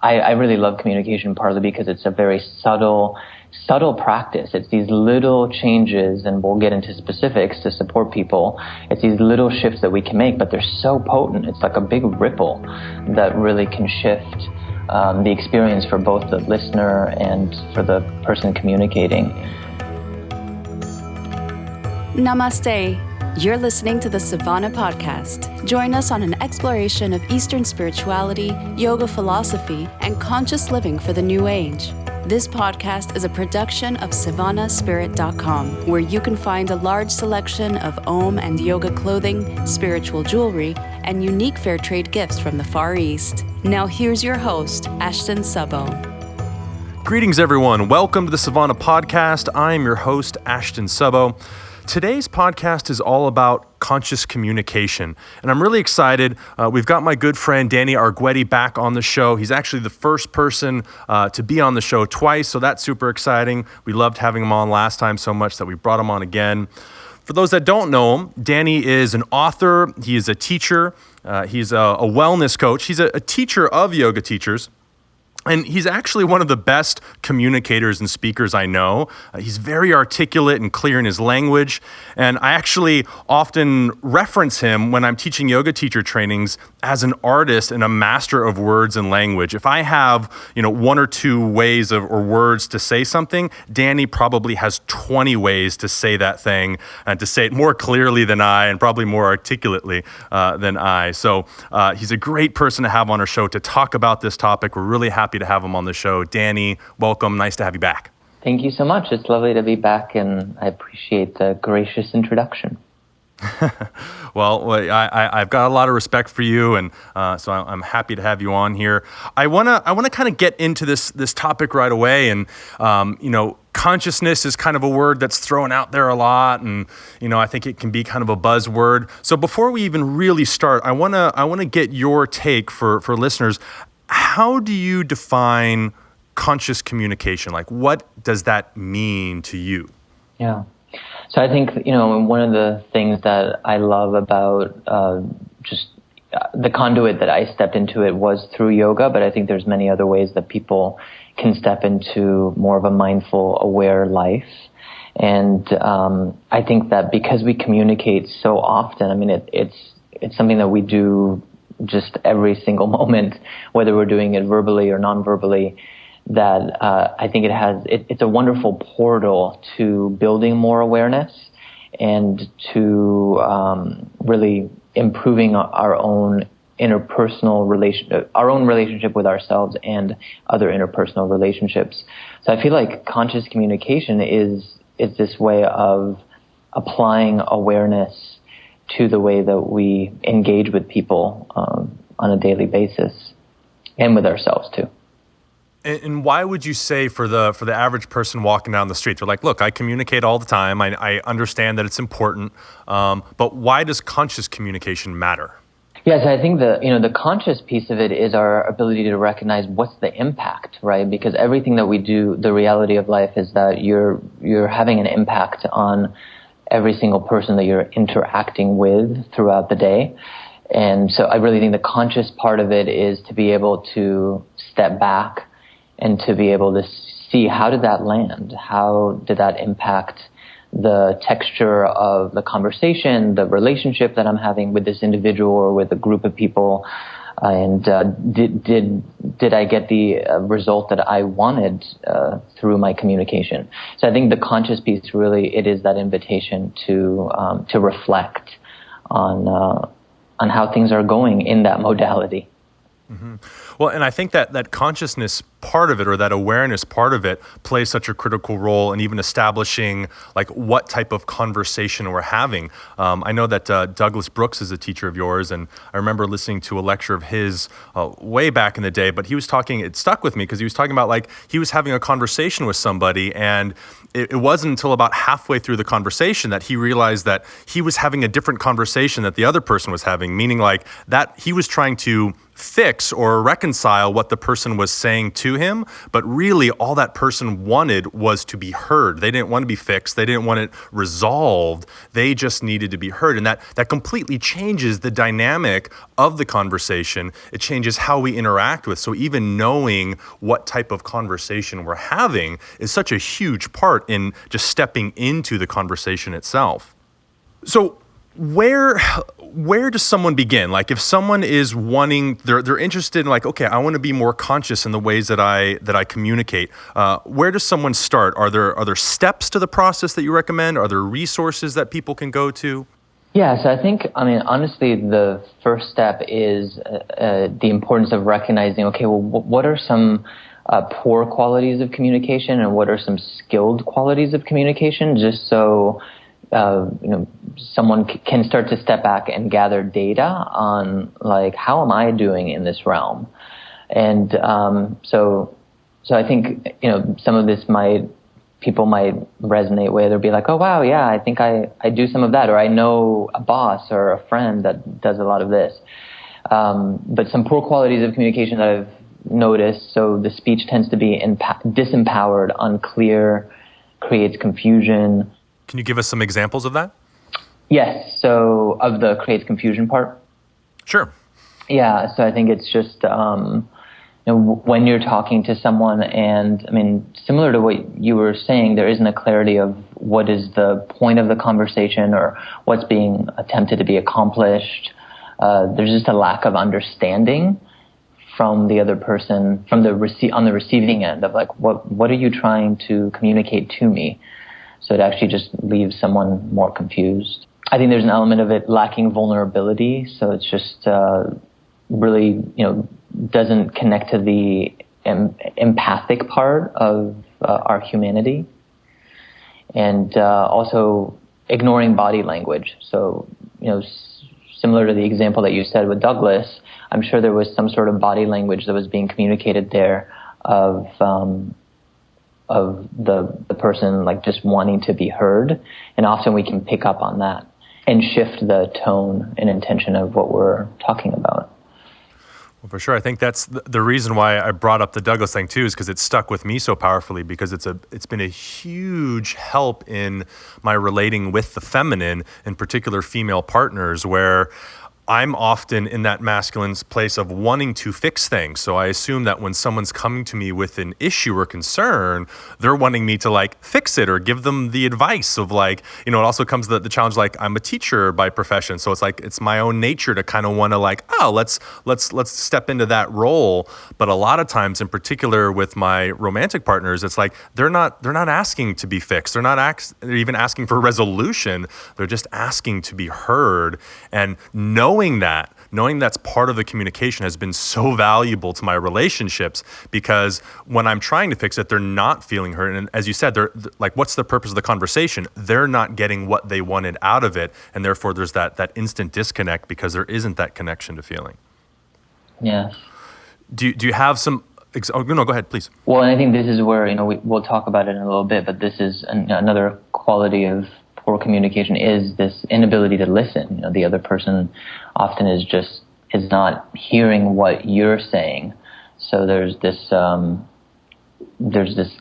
I really love communication partly because it's a very subtle practice. It's these little changes, and we'll get into specifics to support people. It's these little shifts that we can make, but they're so potent. It's like a big ripple that really can shift the experience for both the listener and for the person communicating. Namaste. You're listening to the Savannah Podcast. Join us on an exploration of Eastern spirituality, yoga philosophy, and conscious living for the new age. This podcast is a production of SavannahSpirit.com, where you can find a large selection of Om and yoga clothing, spiritual jewelry, and unique fair trade gifts from the Far East. Now here's your host, Ashton Szabo. Greetings, everyone. Welcome to the Savannah Podcast. I'm your host, Ashton Szabo. Today's podcast is all about conscious communication, and I'm really excited. We've got my good friend Danny Arguetty back on the show. He's actually the first person to be on the show twice, so that's super exciting. We loved having him on last time so much that we brought him on again. For those that don't know him, Danny is an author. He is a teacher. He's a wellness coach. He's a teacher of yoga teachers. And he's actually one of the best communicators and speakers I know. He's very articulate and clear in his language. And I actually often reference him when I'm teaching yoga teacher trainings as an artist and a master of words and language. If I have, one or two ways or words to say something, Danny probably has 20 ways to say that thing and to say it more clearly than I and probably more articulately than I. So he's a great person to have on our show to talk about this topic. We're really happy to have him on the show. Danny, welcome. Nice to have you back. Thank you so much. It's lovely to be back, and I appreciate the gracious introduction. Well, I've got a lot of respect for you, and so I'm happy to have you on here. I wanna kind of get into this topic right away, and consciousness is kind of a word that's thrown out there a lot, and I think it can be kind of a buzzword. So before we even really start, I wanna get your take for listeners. How do you define conscious communication? Like, what does that mean to you? Yeah. So I think, one of the things that I love about the conduit that I stepped into it was through yoga, but I think there's many other ways that people can step into more of a mindful, aware life. And I think that because we communicate so often, it's something that we do just every single moment, whether we're doing it verbally or non-verbally, that I think it's a wonderful portal to building more awareness and to really improving our own our own relationship with ourselves and other interpersonal relationships. So I feel like conscious communication is this way of applying awareness to the way that we engage with people on a daily basis, and with ourselves too. And why would you say for the average person walking down the street, they're like, look, I communicate all the time. I understand that it's important, but why does conscious communication matter? Yes, I think the conscious piece of it is our ability to recognize what's the impact, right? Because everything that we do, the reality of life is that you're having an impact on every single person that you're interacting with throughout the day. And so I really think the conscious part of it is to be able to step back and to be able to see, how did that land? How did that impact the texture of the conversation, the relationship that I'm having with this individual or with a group of people? And did I get the result that I wanted through my communication? So I think the conscious piece, really, it is that invitation to reflect on how things are going in that modality. Mm-hmm. Well, and I think that consciousness part of it, or that awareness part of it, plays such a critical role in even establishing like what type of conversation we're having. I know that Douglas Brooks is a teacher of yours, and I remember listening to a lecture of his way back in the day, but he was talking, it stuck with me because he was talking about like he was having a conversation with somebody, and it wasn't until about halfway through the conversation that he realized that he was having a different conversation that the other person was having, meaning like that he was trying to fix or reconcile what the person was saying to him, but really all that person wanted was to be heard. They didn't want to be fixed. They didn't want it resolved. They just needed to be heard. And that completely changes the dynamic of the conversation. It changes how we interact with. So even knowing what type of conversation we're having is such a huge part in just stepping into the conversation itself. So where does someone begin? Like if someone is wanting, they're interested in like, okay, I want to be more conscious in the ways that I communicate. Where does someone start? Are there steps to the process that you recommend? Are there resources that people can go to? Yeah, so honestly, the first step is the importance of recognizing, okay, well, what are some poor qualities of communication and what are some skilled qualities of communication, just so someone can start to step back and gather data on like, how am I doing in this realm? And so I think some of this people might resonate with, or be like, oh wow, yeah, I think I do some of that, or I know a boss or a friend that does a lot of this. But some poor qualities of communication that I've noticed, so the speech tends to be disempowered, unclear, creates confusion. Can you give us some examples of that? Yes, so of the creates confusion part? Sure. Yeah, so I think it's just when you're talking to someone, and similar to what you were saying, there isn't a clarity of what is the point of the conversation or what's being attempted to be accomplished. There's just a lack of understanding from the other person, on the receiving end of like, what are you trying to communicate to me? So it actually just leaves someone more confused. I think there's an element of it lacking vulnerability. So it's just really, doesn't connect to the empathic part of our humanity. And also ignoring body language. So, similar to the example that you said with Douglas, I'm sure there was some sort of body language that was being communicated there of the person like just wanting to be heard. And often we can pick up on that and shift the tone and intention of what we're talking about. Well, for sure. I think that's the reason why I brought up the Douglas thing too, is because it stuck with me so powerfully, because it's been a huge help in my relating with the feminine, in particular female partners, where I'm often in that masculine place of wanting to fix things. So I assume that when someone's coming to me with an issue or concern, they're wanting me to like fix it or give them the advice of like, it also comes to the challenge, like I'm a teacher by profession. So it's like, it's my own nature to kind of want to like, let's step into that role. But a lot of times, in particular with my romantic partners, it's like, they're not asking to be fixed. They're even asking for resolution. They're just asking to be heard. And knowing that's part of the communication has been so valuable to my relationships, because when I'm trying to fix it, they're not feeling heard. And as you said, they're like, what's the purpose of the conversation? They're not getting what they wanted out of it. And therefore there's that instant disconnect because there isn't that connection to feeling. Yes. Do you have some, no, go ahead, please. Well, and I think this is where, we'll talk about it in a little bit, but this is another quality of poor communication, is this inability to listen. The other person often is not hearing what you're saying. So there's this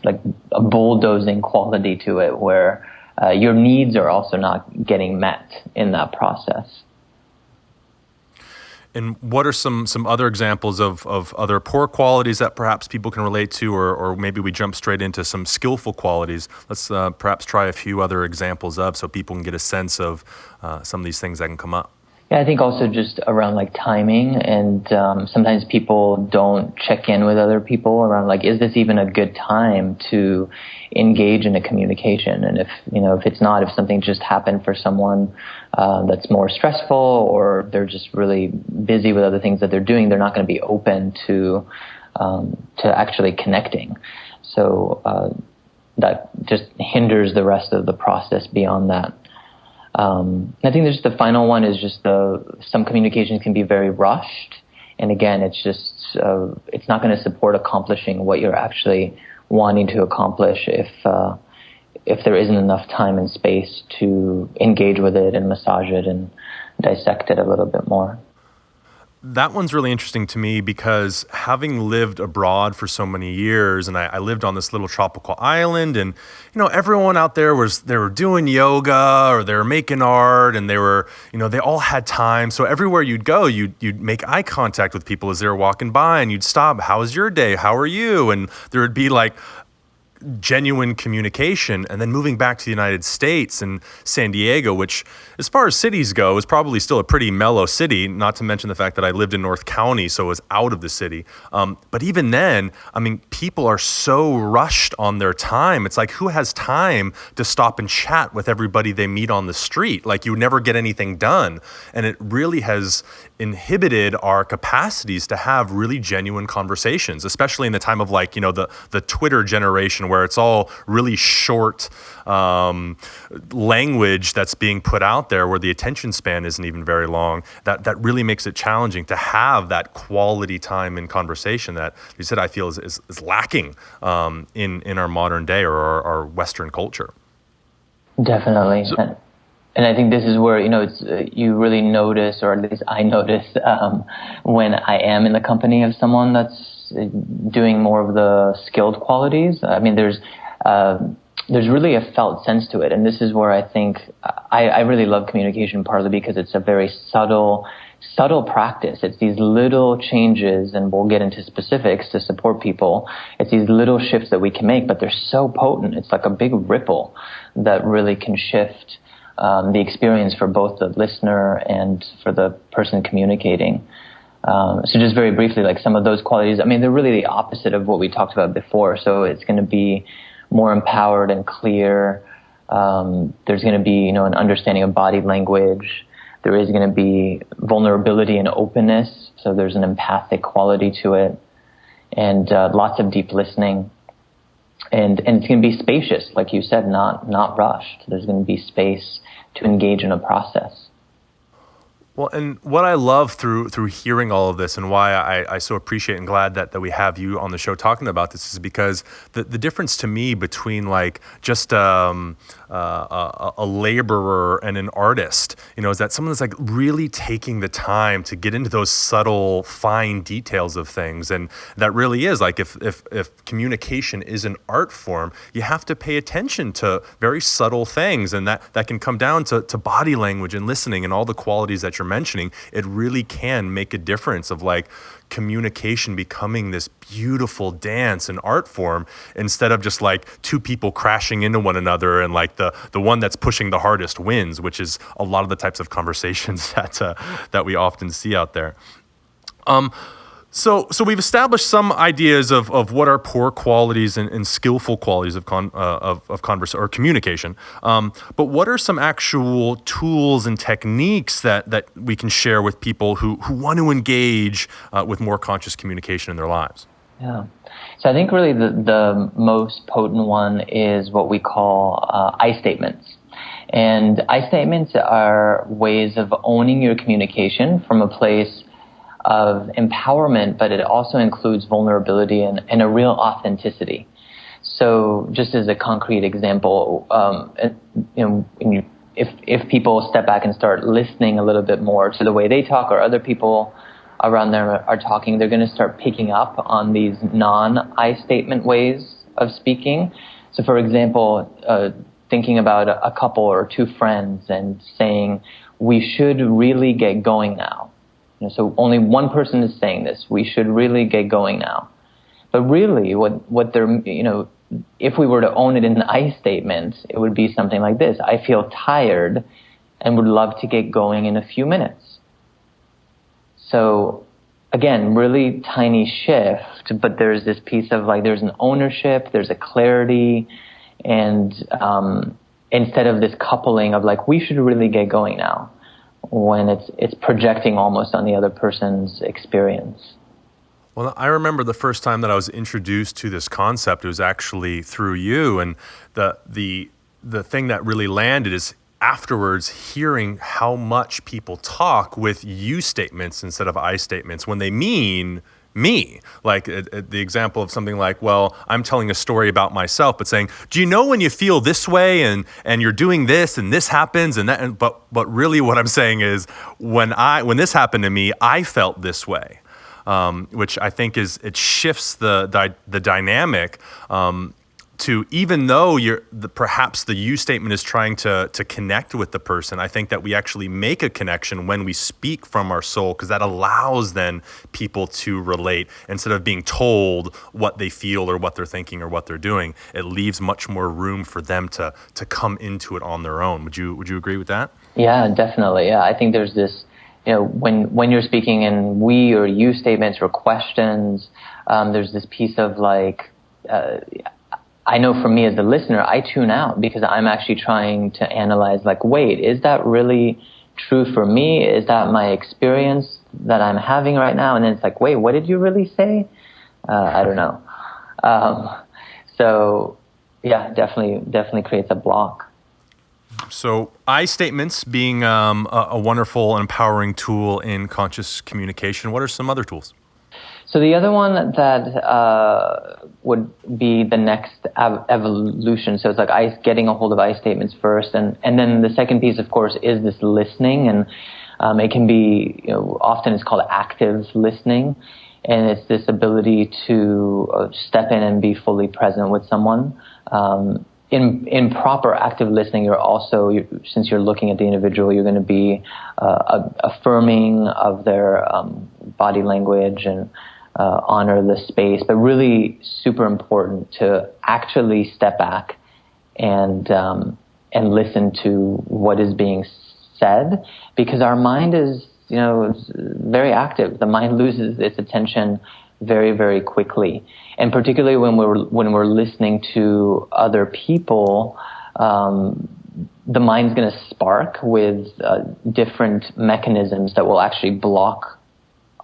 like a bulldozing quality to it, where your needs are also not getting met in that process. And what are some other examples of other poor qualities that perhaps people can relate to, or maybe we jump straight into some skillful qualities? Let's perhaps try a few other examples so people can get a sense of some of these things that can come up. Yeah, I think also just around like timing, and sometimes people don't check in with other people around like, is this even a good time to engage in a communication? And if it's not, if something just happened for someone that's more stressful, or they're just really busy with other things that they're doing, they're not going to be open to actually connecting. So that just hinders the rest of the process beyond that. I think there's the final one is just some communications can be very rushed. And again, it's just, it's not going to support accomplishing what you're actually wanting to accomplish if there isn't enough time and space to engage with it and massage it and dissect it a little bit more. that one's really interesting to me because having lived abroad for so many years, and I lived on this little tropical island, and everyone out there they were doing yoga or they were making art, and they were they all had time. So everywhere you'd go, you'd make eye contact with people as they were walking by, and you'd stop. How was your day? How are you? And there would be like genuine communication. And then moving back to the United States and San Diego, which as far as cities go is probably still a pretty mellow city, not to mention the fact that I lived in North County, so it was out of the city. But even then, I mean, people are so rushed on their time. It's like, who has time to stop and chat with everybody they meet on the street? Like, you would never get anything done. And it really has inhibited our capacities to have really genuine conversations, especially in the time of the Twitter generation, where it's all really short language that's being put out there, where the attention span isn't even very long. That really makes it challenging to have that quality time in conversation that you said I feel is lacking in our modern day or our Western culture. Definitely. And I think this is where, you really notice, or at least I notice, when I am in the company of someone that's doing more of the skilled qualities. I mean, there's really a felt sense to it. And this is where I think I really love communication, partly because it's a very subtle practice. It's these little changes, and we'll get into specifics to support people. It's these little shifts that we can make, but they're so potent. It's like a big ripple that really can shift the experience for both the listener and for the person communicating. So just very briefly, like some of those qualities, I mean, they're really the opposite of what we talked about before. So it's going to be more empowered and clear. There's going to be, an understanding of body language. There is going to be vulnerability and openness. So there's an empathic quality to it, and lots of deep listening. And it's going to be spacious, like you said, not rushed. There's going to be space to engage in a process. Well, and what I love through hearing all of this, and why I so appreciate and glad that we have you on the show talking about this, is because the difference to me between like just a laborer and an artist, is that someone that's like really taking the time to get into those subtle, fine details of things. And that really is like, if communication is an art form, you have to pay attention to very subtle things, and that can come down to body language and listening and all the qualities that you're mentioning. It really can make a difference of like communication becoming this beautiful dance and art form, instead of just like two people crashing into one another and like the one that's pushing the hardest wins, which is a lot of the types of conversations that we often see out there. So we've established some ideas of what are poor qualities and skillful qualities of converse or communication. But what are some actual tools and techniques that we can share with people who want to engage with more conscious communication in their lives? Yeah. So I think really the most potent one is what we call I statements. And I statements are ways of owning your communication from a place of empowerment, but it also includes vulnerability and a real authenticity. So just as a concrete example, if people step back and start listening a little bit more to the way they talk or other people around them are talking, they're going to start picking up on these non-I statement ways of speaking. So for example, thinking about a couple or two friends and saying, we should really get going now. So only one person is saying this. We should really get going now. But really, what they're, if we were to own it in an I statement, it would be something like this: I feel tired and would love to get going in a few minutes. So again, really tiny shift, but there's this piece of like, there's an ownership, there's a clarity, and instead of this coupling of like, we should really get going now, when it's projecting almost on the other person's experience. Well, I remember the first time that I was introduced to this concept, it was actually through you, and the thing that really landed is afterwards hearing how much people talk with you statements instead of I statements when they mean me. Like the example of something like, well, I'm telling a story about myself, but saying, do you know when you feel this way and you're doing this and this happens and that, but really what I'm saying is when this happened to me, I felt this way, which I think it shifts the dynamic, to, even though perhaps the you statement is trying to connect with the person, I think that we actually make a connection when we speak from our soul, because that allows then people to relate instead of being told what they feel or what they're thinking or what they're doing. It leaves much more room for them to come into it on their own. Would you agree with that? Yeah, definitely. Yeah, I think there's this, when you're speaking in we or you statements or questions, there's this piece of like, I know for me as the listener, I tune out because I'm actually trying to analyze, like, wait, is that really true for me? Is that my experience that I'm having right now? And then it's like, wait, what did you really say? I don't know. So yeah, definitely creates a block. So I statements being a wonderful and empowering tool in conscious communication. What are some other tools? So the other one that would be the next evolution. So it's like getting a hold of I statements first, and then the second piece, of course, is this listening, and it can be often it's called active listening, and it's this ability to step in and be fully present with someone. In proper active listening, since you're looking at the individual, you're going to be affirming of their body language and honor the space, but really super important to actually step back and listen to what is being said, because our mind is very active. The mind loses its attention very, very quickly, and particularly when we're listening to other people, the mind's going to spark with different mechanisms that will actually block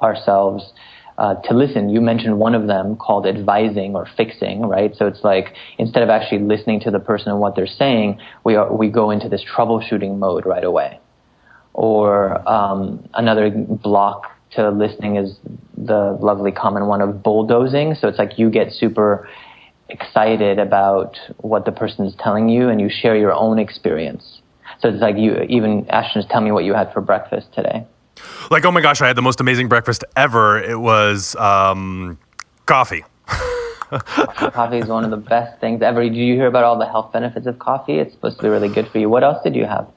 ourselves to listen. You mentioned one of them called advising or fixing, right? So it's like instead of actually listening to the person and what they're saying, we go into this troubleshooting mode right away. Or another block to listening is the lovely common one of bulldozing. So it's like you get super excited about what the person is telling you and you share your own experience. So it's like Ashton, tell me what you had for breakfast today. Like, oh my gosh, I had the most amazing breakfast ever. It was coffee. Coffee is one of the best things ever. Did you hear about all the health benefits of coffee? It's supposed to be really good for you. What else did you have?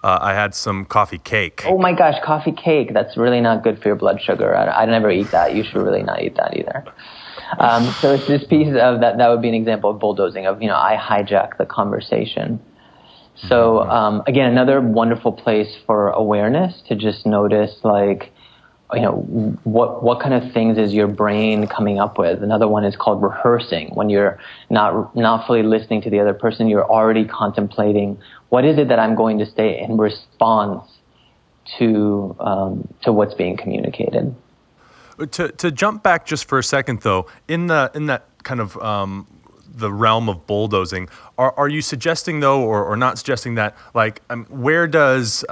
I had some coffee cake. Oh my gosh, coffee cake. That's really not good for your blood sugar. I never eat that. You should really not eat that either. So it's this piece of that would be an example of bulldozing, of, I hijack the conversation. So again, another wonderful place for awareness to just notice, like, what kind of things is your brain coming up with. Another one is called rehearsing. When you're not fully listening to the other person, you're already contemplating, what is it that I'm going to say in response to what's being communicated. To jump back just for a second, though, in that kind of the realm of bulldozing, are you suggesting, though, or not suggesting that, like, where does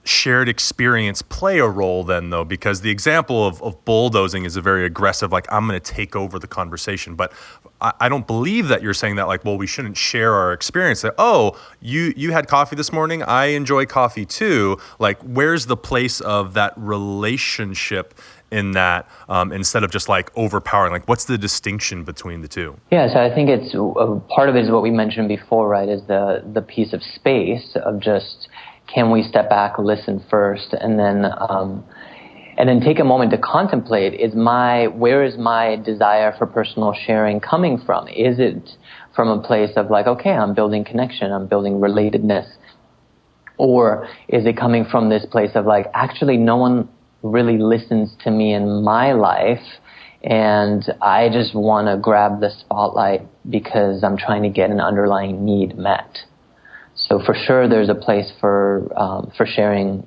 shared experience play a role then, though? Because the example of bulldozing is a very aggressive, like, I'm going to take over the conversation. But I don't believe that you're saying that, like, well, we shouldn't share our experience. That, oh, you had coffee this morning, I enjoy coffee too. Like, where's the place of that relationship in that, instead of just like overpowering? Like, what's the distinction between the two? Yeah, so I think it's part of it is what we mentioned before, right? Is the piece of space of just, can we step back, listen first, and then take a moment to contemplate, where is my desire for personal sharing coming from? Is it from a place of like, okay, I'm building connection, I'm building relatedness? Or is it coming from this place of like, actually no one really listens to me in my life, and I just want to grab the spotlight because I'm trying to get an underlying need met. So for sure, there's a place for sharing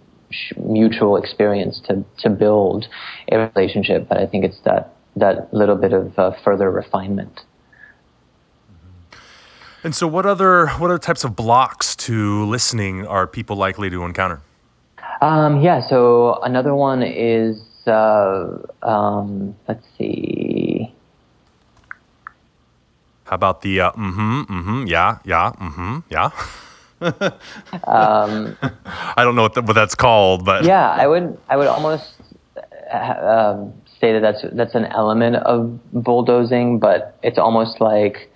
mutual experience to build a relationship, but I think it's that little bit of further refinement. And so, what other types of blocks to listening are people likely to encounter? So another one is let's see. How about the yeah, yeah? I don't know what that's called, but Yeah, I would almost say that that's an element of bulldozing, but it's almost like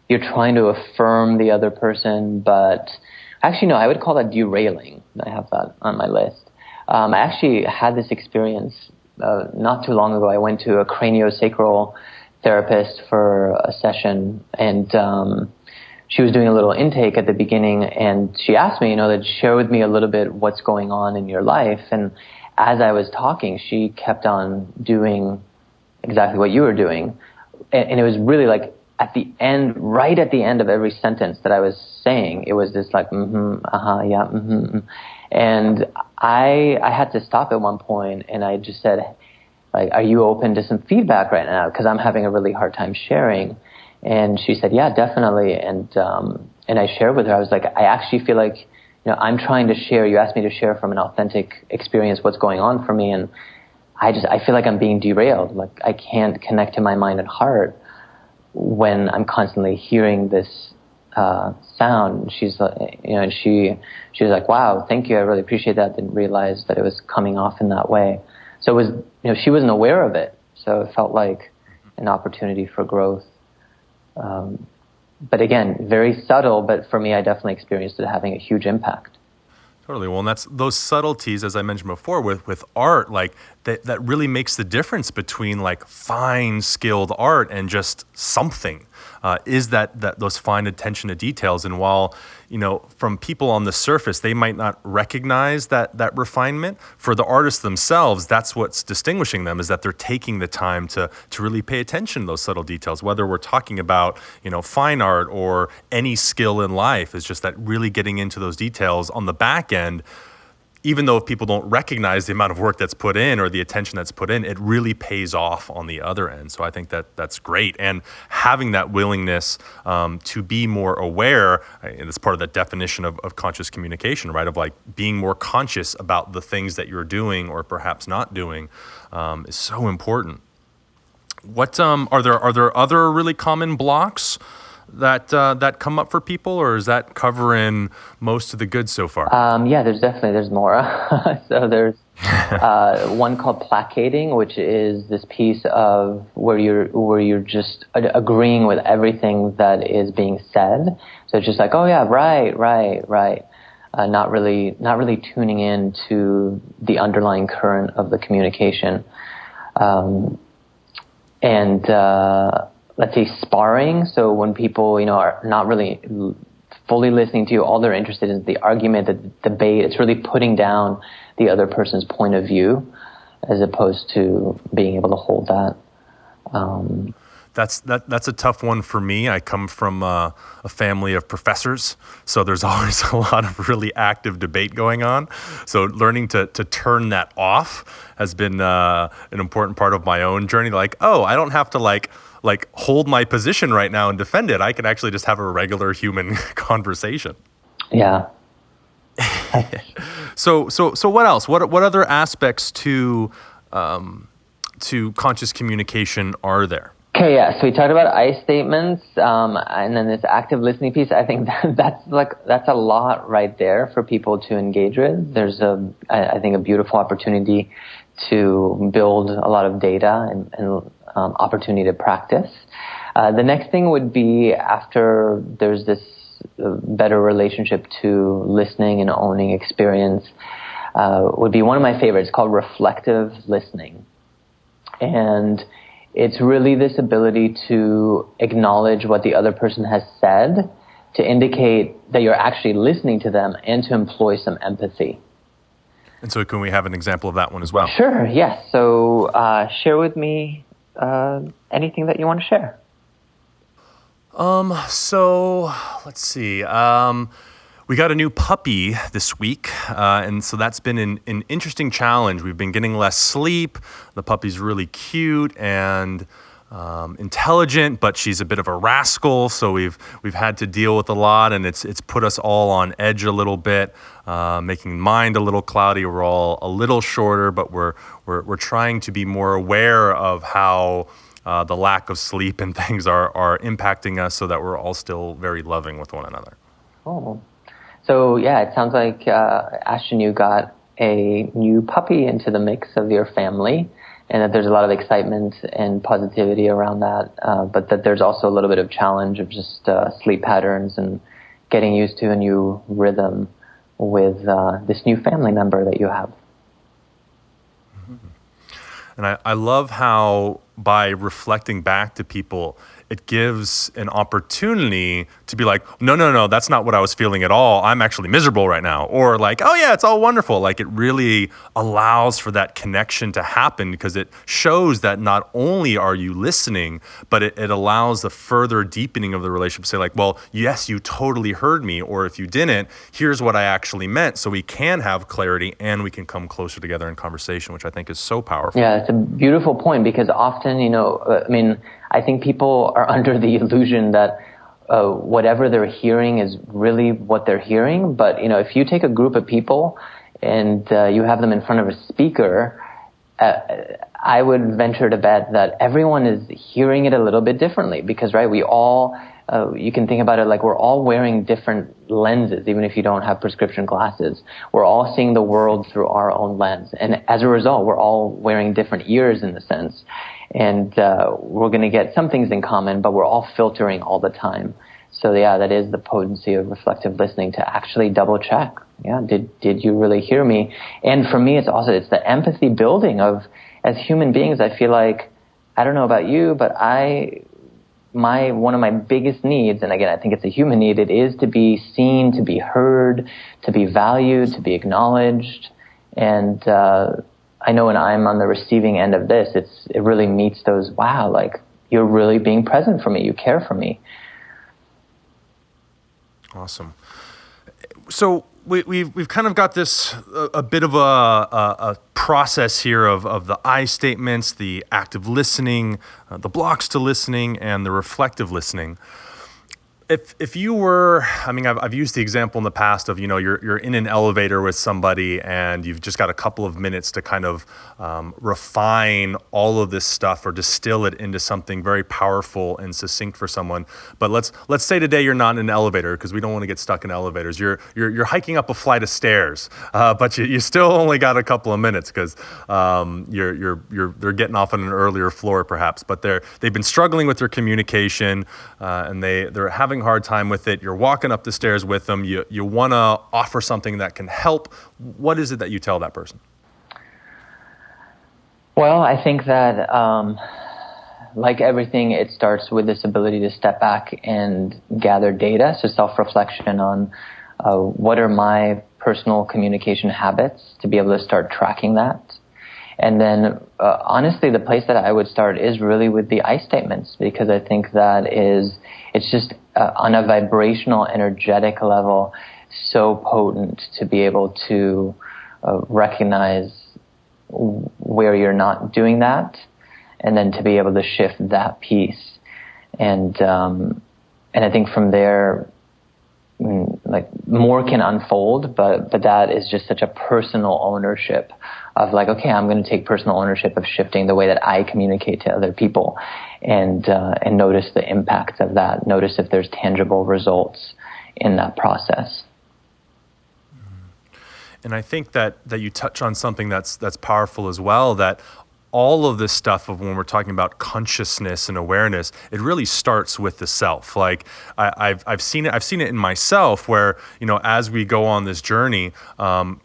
you're trying to affirm the other person, but actually no, I would call that derailing. I have that on my list. I actually had this experience not too long ago. I went to a craniosacral therapist for a session, and she was doing a little intake at the beginning, and she asked me, that share with me a little bit what's going on in your life. And as I was talking, she kept on doing exactly what you were doing. And it was really like right at the end of every sentence that I was saying, it was this like, yeah, And I had to stop at one point, and I just said, like, are you open to some feedback right now? Because I'm having a really hard time sharing. And she said, yeah, definitely. And I shared with her. I was like, I actually feel like, I'm trying to share. You asked me to share from an authentic experience what's going on for me. And I feel like I'm being derailed. Like, I can't connect to my mind and heart when I'm constantly hearing this sound. She's like, and she was like, wow, thank you. I really appreciate that. Didn't realize that it was coming off in that way. So it was, she wasn't aware of it. So it felt like an opportunity for growth. But again, very subtle, but for me, I definitely experienced it having a huge impact. Totally. Well, and that's those subtleties, as I mentioned before, with art, like that really makes the difference between like fine, skilled art and just something. Is that those fine attention to details? And while from people on the surface, they might not recognize that refinement. For the artists themselves, that's what's distinguishing them, is that they're taking the time to really pay attention to those subtle details. Whether we're talking about fine art or any skill in life, is just that really getting into those details on the back end. Even though if people don't recognize the amount of work that's put in or the attention that's put in, it really pays off on the other end. So I think that's great. And having that willingness to be more aware, and it's part of that definition of conscious communication, right? Of like being more conscious about the things that you're doing or perhaps not doing is so important. What are there other really common blocks that come up for people, or is that covering most of the good so far? Yeah, there's more. So there's one called placating, which is this piece of where you're just agreeing with everything that is being said. So it's just like, oh yeah, right. Not really tuning in to the underlying current of the communication. Let's say sparring. So when people, are not really fully listening to you, all they're interested in is the argument, the debate. It's really putting down the other person's point of view as opposed to being able to hold that. That's a tough one for me. I come from a family of professors, so there's always a lot of really active debate going on. So learning to turn that off has been an important part of my own journey. Like, oh, I don't have to like hold my position right now and defend it. I can actually just have a regular human conversation. Yeah. So what else? What other aspects to conscious communication are there? Okay, yeah. So we talked about I statements, and then this active listening piece. I think that's a lot right there for people to engage with. There's I think a beautiful opportunity to build a lot of data and opportunity to practice. The next thing would be, after there's this better relationship to listening and owning experience, would be one of my favorites called reflective listening. And it's really this ability to acknowledge what the other person has said, to indicate that you're actually listening to them, and to employ some empathy. And so can we have an example of that one as well? Sure, yes. So share with me anything that you want to share. So let's see. We got a new puppy this week, and so that's been an interesting challenge. We've been getting less sleep. The puppy's really cute, and intelligent, but she's a bit of a rascal. So we've had to deal with a lot, and it's put us all on edge a little bit, making mind a little cloudy. We're all a little shorter, but we're trying to be more aware of how the lack of sleep and things are impacting us, so that we're all still very loving with one another. Oh, so yeah, it sounds like Ashton, you got a new puppy into the mix of your family, and that there's a lot of excitement and positivity around that, but that there's also a little bit of challenge of just sleep patterns and getting used to a new rhythm with this new family member that you have. And I love how by reflecting back to people, it gives an opportunity to be like, no, that's not what I was feeling at all. I'm actually miserable right now. Or like, oh yeah, it's all wonderful. Like, it really allows for that connection to happen, because it shows that not only are you listening, but it allows the further deepening of the relationship. Say like, well, yes, you totally heard me. Or if you didn't, here's what I actually meant. So we can have clarity and we can come closer together in conversation, which I think is so powerful. Yeah, it's a beautiful point, because often, I think people are under the illusion that whatever they're hearing is really what they're hearing. But, if you take a group of people and you have them in front of a speaker, I would venture to bet that everyone is hearing it a little bit differently, because, right, we all, you can think about it like we're all wearing different lenses, even if you don't have prescription glasses. We're all seeing the world through our own lens. And as a result, we're all wearing different ears in the sense. And we're going to get some things in common, but we're all filtering all the time. So yeah, that is the potency of reflective listening, to actually double check. Yeah, did you really hear me? And for me, it's the empathy building of, as human beings, I feel like, I don't know about you, but one of my biggest needs, and again, I think it's a human need, it is to be seen, to be heard, to be valued, to be acknowledged. And I know when I'm on the receiving end of this, it really meets those, wow, like, you're really being present for me, you care for me. Awesome. So we've kind of got this a bit of a process here of the I statements, the active listening, the blocks to listening, and the reflective listening. If you were, I've used the example in the past of, you're in an elevator with somebody and you've just got a couple of minutes to kind of refine all of this stuff or distill it into something very powerful and succinct for someone. But let's say today you're not in an elevator, because we don't want to get stuck in elevators. You're hiking up a flight of stairs, but you still only got a couple of minutes, because they're getting off on an earlier floor perhaps. But they've been struggling with their communication, and they're having a hard time with it. You're walking up the stairs with them. You want to offer something that can help. What is it that you tell that person? Well, I think that, like everything, it starts with this ability to step back and gather data. So self-reflection on what are my personal communication habits, to be able to start tracking that. And then, honestly, the place that I would start is really with the I statements, because I think that it's just on a vibrational, energetic level, so potent to be able to recognize where you're not doing that, and then to be able to shift that piece. And I think from there, like, more can unfold, but that is just such a personal ownership of like, okay, I'm going to take personal ownership of shifting the way that I communicate to other people, and notice the impacts of that. Notice if there's tangible results in that process. And I think that you touch on something that's powerful as well, that all of this stuff of when we're talking about consciousness and awareness, it really starts with the self. Like I've seen it in myself, where, as we go on this journey,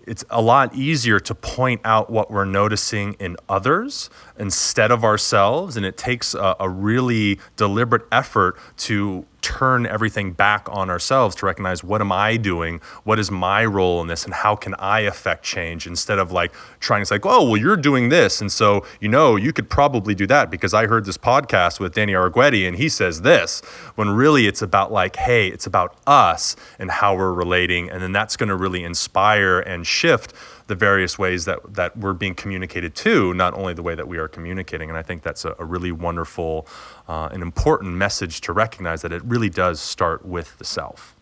it's a lot easier to point out what we're noticing in others instead of ourselves. And it takes a really deliberate effort to turn everything back on ourselves, to recognize, what am I doing? What is my role in this? And how can I affect change? Instead of like trying to say, oh, well, you're doing this, and so, you could probably do that because I heard this podcast with Danny Arguetty and he says this, when really it's about like, hey, it's about us and how we're relating. And then that's going to really inspire and shift the various ways that we're being communicated to, not only the way that we are communicating. And I think that's a really wonderful and important message to recognize, that it really does start with the self.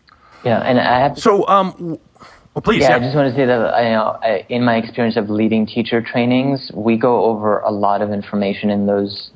Yeah, and I have well, please. Yeah, I just want to say that in my experience of leading teacher trainings, we go over a lot of information in those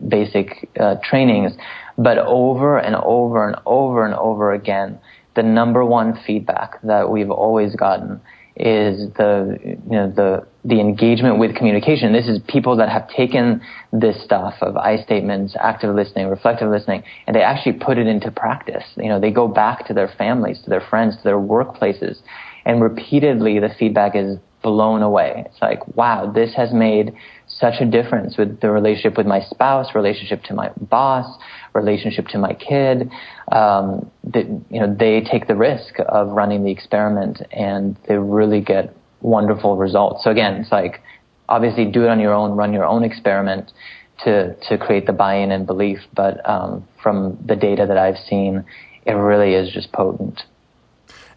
basic trainings, but over and over and over and over again, the number one feedback that we've always gotten is the engagement with communication. This is people that have taken this stuff of I statements, active listening, reflective listening, and they actually put it into practice. They go back to their families, to their friends, to their workplaces, and repeatedly the feedback is blown away. It's like, wow, this has made such a difference with the relationship with my spouse, relationship to my boss, relationship to my kid. They take the risk of running the experiment, and they really get wonderful results. So again, it's like, obviously do it on your own, run your own experiment to create the buy-in and belief. But from the data that I've seen, it really is just potent.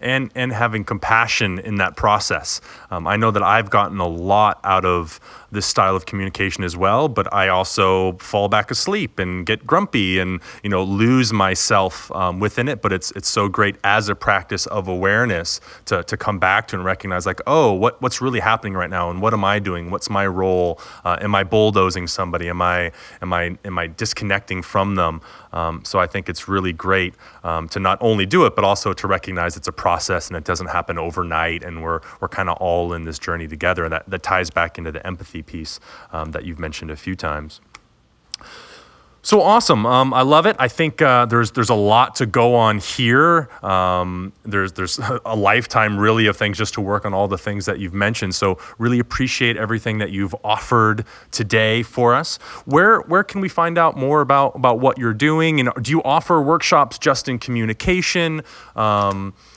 And having compassion in that process. I know that I've gotten a lot out of this style of communication as well, but I also fall back asleep and get grumpy and lose myself within it. But it's so great as a practice of awareness to come back to and recognize, like, oh, what's really happening right now, and what am I doing? What's my role? Am I bulldozing somebody? Am I disconnecting from them? So I think it's really great to not only do it, but also to recognize it's a process and it doesn't happen overnight, and we're kind of all in this journey together. And that ties back into the empathy piece that you've mentioned a few times. So awesome. I love it. I think there's a lot to go on here. There's a lifetime really of things just to work on all the things that you've mentioned. So really appreciate everything that you've offered today for us. Where can we find out more about what you're doing? And do you offer workshops just in communication?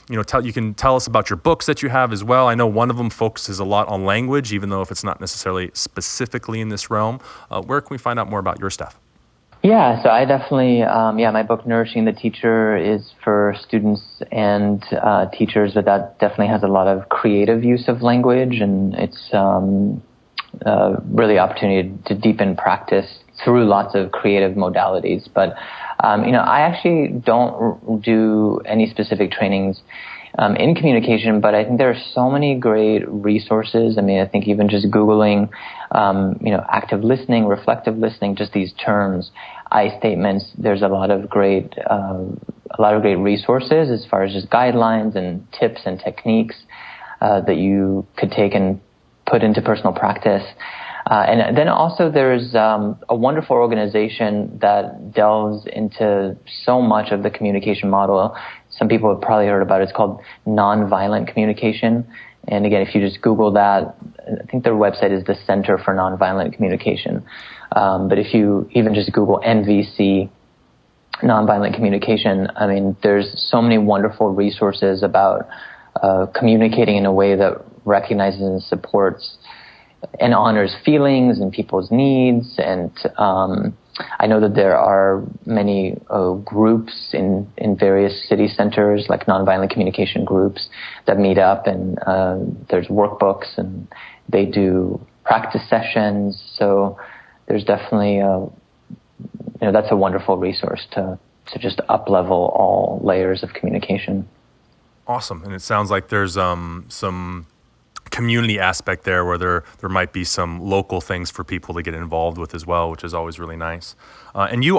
You can tell us about your books that you have as well. I know one of them focuses a lot on language, even though if it's not necessarily specifically in this realm. Where can we find out more about your stuff? Yeah, so I definitely, my book, Nourishing the Teacher, is for students and teachers, but that definitely has a lot of creative use of language, and it's really opportunity to deepen practice through lots of creative modalities. But, I actually don't do any specific trainings in communication, but I think there are so many great resources. I mean, I think even just Googling, active listening, reflective listening, just these terms, I statements, there's a lot of great resources as far as just guidelines and tips and techniques that you could take and put into personal practice. And then also there's a wonderful organization that delves into so much of the communication model. Some people have probably heard about it. It's called Nonviolent Communication. And again, if you just Google that, I think their website is the Center for Nonviolent Communication. But if you even just Google NVC, Nonviolent Communication, I mean, there's so many wonderful resources about communicating in a way that recognizes and supports and honors feelings and people's needs. And I know that there are many groups in various city centers, like nonviolent communication groups, that meet up, and there's workbooks, and they do practice sessions. So there's definitely that's a wonderful resource to just up-level all layers of communication. Awesome. And it sounds like there's some community aspect there where there might be some local things for people to get involved with as well, which is always really nice. And you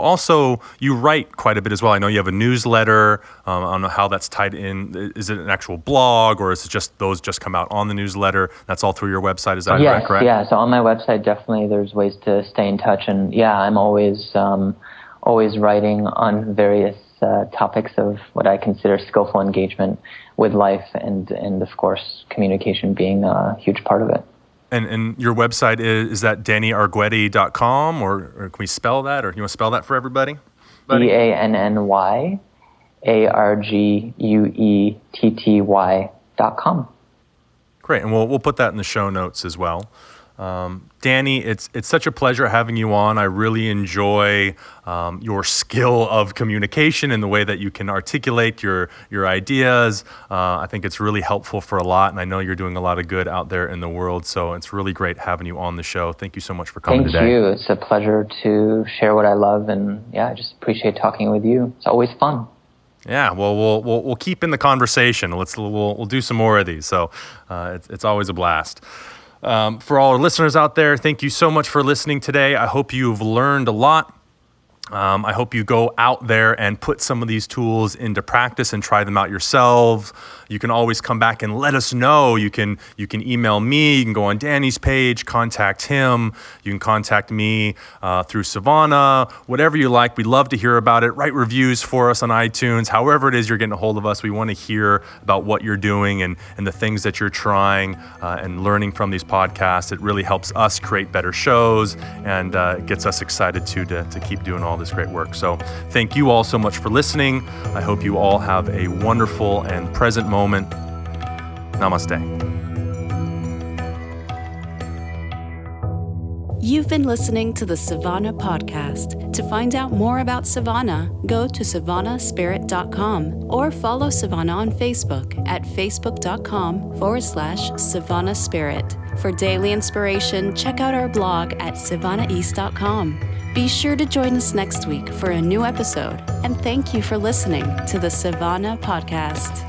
write quite a bit as well. I know you have a newsletter. I don't know how that's tied in. Is it an actual blog, or is it just those just come out on the newsletter? That's all through your website. Is that correct? Yeah. So on my website, definitely there's ways to stay in touch. And I'm always writing on various topics of what I consider skillful engagement with life, and of course communication being a huge part of it. And your website is that DannyArguetty.com, or can we spell that, or you want to spell that for everybody? DannyArguetty.com. Great, and we'll put that in the show notes as well. Danny, it's such a pleasure having you on. I really enjoy your skill of communication and the way that you can articulate your ideas. I think it's really helpful for a lot, and I know you're doing a lot of good out there in the world, so it's really great having you on the show. Thank you so much for coming today. Thank you. It's a pleasure to share what I love, and I just appreciate talking with you. It's always fun. Yeah, well, we'll keep in the conversation. We'll do some more of these. So it's always a blast. For all our listeners out there, thank you so much for listening today. I hope you've learned a lot. I hope you go out there and put some of these tools into practice and try them out yourselves. You can always come back and let us know. You can email me. You can go on Danny's page, contact him. You can contact me through Savannah, whatever you like. We'd love to hear about it. Write reviews for us on iTunes. However it is you're getting a hold of us, we want to hear about what you're doing and the things that you're trying and learning from these podcasts. It really helps us create better shows and gets us excited too to keep doing all this great work. So thank you all so much for listening. I hope you all have a wonderful and present moment. Namaste. You've been listening to the Savannah Podcast. To find out more about Savannah, go to savannahspirit.com or follow Savannah on Facebook at facebook.com/Savannah Spirit. For daily inspiration, check out our blog at savannaeast.com. Be sure to join us next week for a new episode, and thank you for listening to the Savannah Podcast.